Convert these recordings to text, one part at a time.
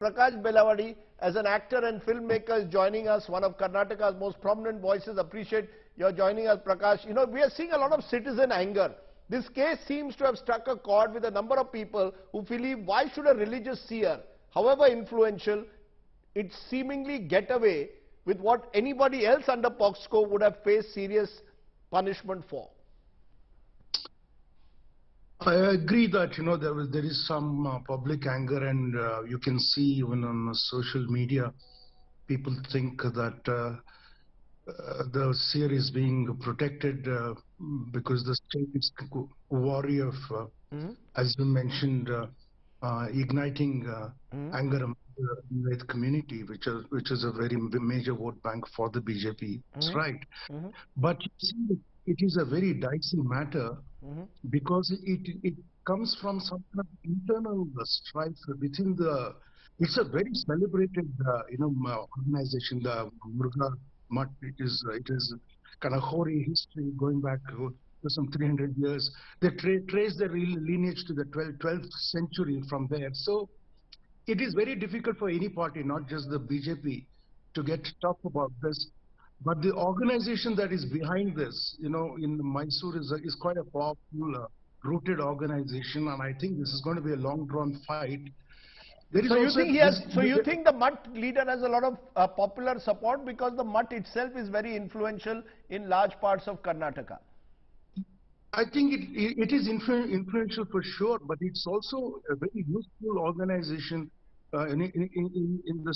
Prakash Belawadi, as an actor and filmmaker, is joining us, one of Karnataka's most prominent voices. Appreciate your joining us, Prakash. You know, we are seeing a lot of citizen anger. This case seems to have struck a chord with a number of people who believe, why should a religious seer, however influential, it seemingly get away with what anybody else under POCSO would have faced serious punishment for? I agree that, you know, there is some public anger, and you can see even on social media, people think that the seer is being protected because the state is wary of, as you mentioned, igniting anger among the Lingayat community, which is a very major vote bank for the BJP. That's right. But you see, it is a very dicey matter because it comes from some kind of internal strife within the. It's a very celebrated, organization, the Murugha Mutt. It is kind of hoary history going back to some 300 years. They trace their lineage to the 12th century from there. So it is very difficult for any party, not just the BJP, to get tough about this. But the organization that is behind this, you know, in Mysuru is quite a powerful, rooted organization, and I think this is going to be a long-drawn fight. So you think the Mutt leader has a lot of popular support because the Mutt itself is very influential in large parts of Karnataka? I think it is influential for sure, but it's also a very useful organization in the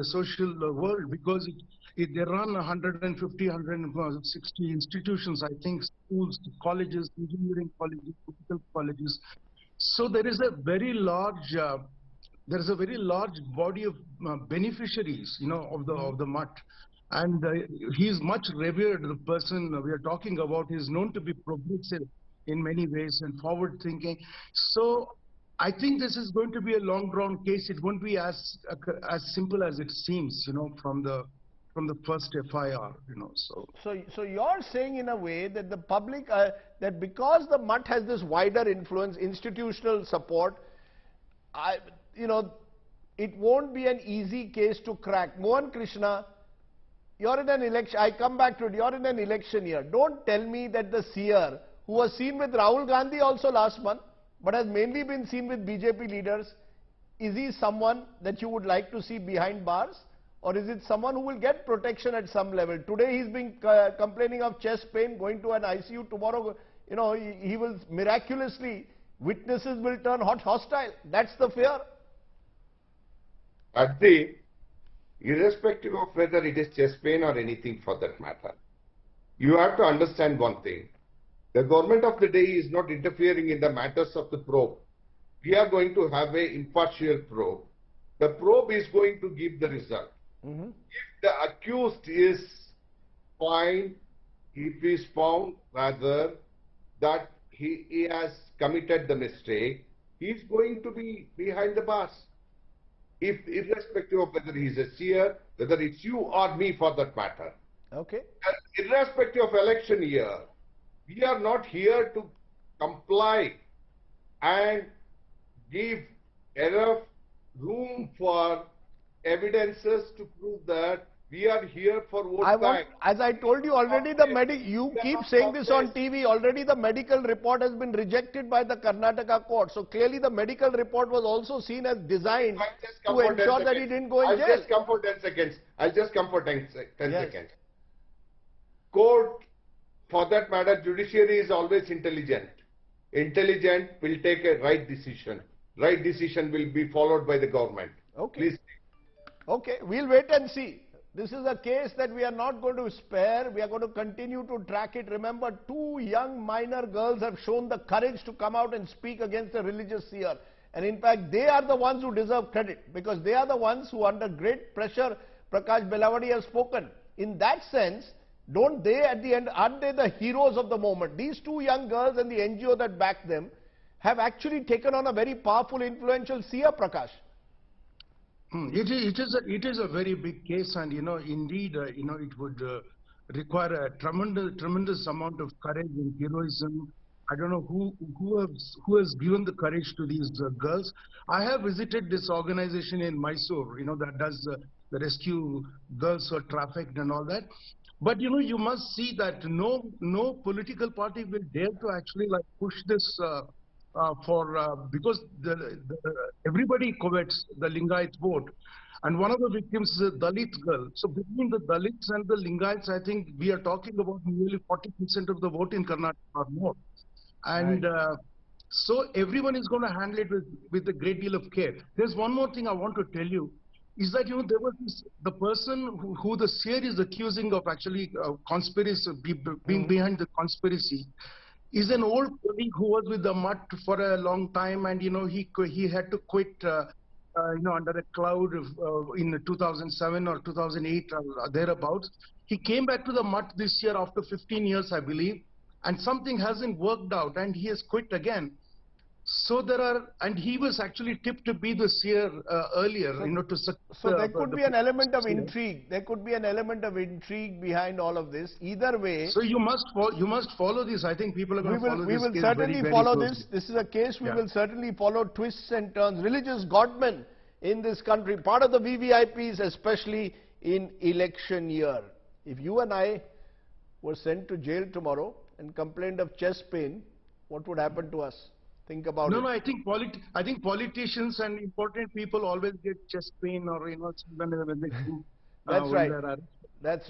social world, because they run 150, 160 institutions, I think, schools, colleges, engineering colleges, medical colleges. So there is a very large body of beneficiaries, you know, of the Mutt. And he is much revered. The person we are talking about is known to be progressive in many ways and forward-thinking. So I think this is going to be a long-drawn case. It won't be as simple as it seems, you know, from the first FIR, you know. So you're saying in a way that the public, that because the Mutt has this wider influence, institutional support, it won't be an easy case to crack. Mohan Krishna, you're in an election, I come back to it, you're in an election year. Don't tell me that the seer, who was seen with Rahul Gandhi also last month, but has mainly been seen with BJP leaders, is he someone that you would like to see behind bars? Or is it someone who will get protection at some level? Today he's been complaining of chest pain, going to an ICU. Tomorrow, you know, he will miraculously, witnesses will turn hostile. That's the fear. Adri, irrespective of whether it is chest pain or anything for that matter, you have to understand one thing. The government of the day is not interfering in the matters of the probe. We are going to have an impartial probe. The probe is going to give the result. If the accused is fined, if he is found rather that he has committed the mistake, he is going to be behind the bars. If irrespective of whether he is a seer, whether it's you or me for that matter. Okay. And irrespective of election year, we are not here to comply and give enough room for evidences to prove that we are here for vote bank. As I told you already, you keep saying this on TV, already the medical report has been rejected by the Karnataka court. So clearly the medical report was also seen as designed to ensure that he didn't go in jail. I'll just come for 10 seconds. I'll just come for 10 seconds. Court, for that matter, judiciary is always intelligent. Intelligent will take a right decision. Right decision will be followed by the government. Okay. Please. Okay, we'll wait and see. This is a case that we are not going to spare. We are going to continue to track it. Remember, 2 young minor girls have shown the courage to come out and speak against a religious seer. And in fact, they are the ones who deserve credit, because they are the ones who, under great pressure, Prakash Belawadi has spoken. In that sense, don't they at the end, aren't they the heroes of the moment? These 2 young girls and the NGO that backed them have actually taken on a very powerful, influential seer, Prakash. It is a very big case, and indeed, it would require a tremendous amount of courage and heroism I don't know who has given the courage to these girls. I have visited this organization in Mysuru, that does the rescue girls who are trafficked and all that. But you must see that no political party will dare to actually like push this because everybody covets the Lingayat vote. And one of the victims is a Dalit girl. So between the Dalits and the Lingayats, I think we are talking about nearly 40% of the vote in Karnataka or more. And so everyone is going to handle it with a great deal of care. There's one more thing I want to tell you, is that, there was the person who the Seer is accusing of actually conspiracy, being behind the conspiracy, is an old colleague who was with the Mutt for a long time, and he had to quit under a cloud in 2007 or 2008 or thereabouts. He came back to the Mutt this year after 15 years, I believe, and something hasn't worked out, and he has quit again. So and he was actually tipped to be the Seer earlier, So there could be an element of intrigue. There could be an element of intrigue behind all of this. Either way. So you must follow this. I think people are going to follow this. We will certainly follow this. This is a case we will certainly follow, twists and turns. Religious godmen in this country, part of the VVIPs, especially in election year. If you and I were sent to jail tomorrow and complained of chest pain, what would happen to us? Think about it. No, I think politicians and important people always get chest pain or when they That's right. That's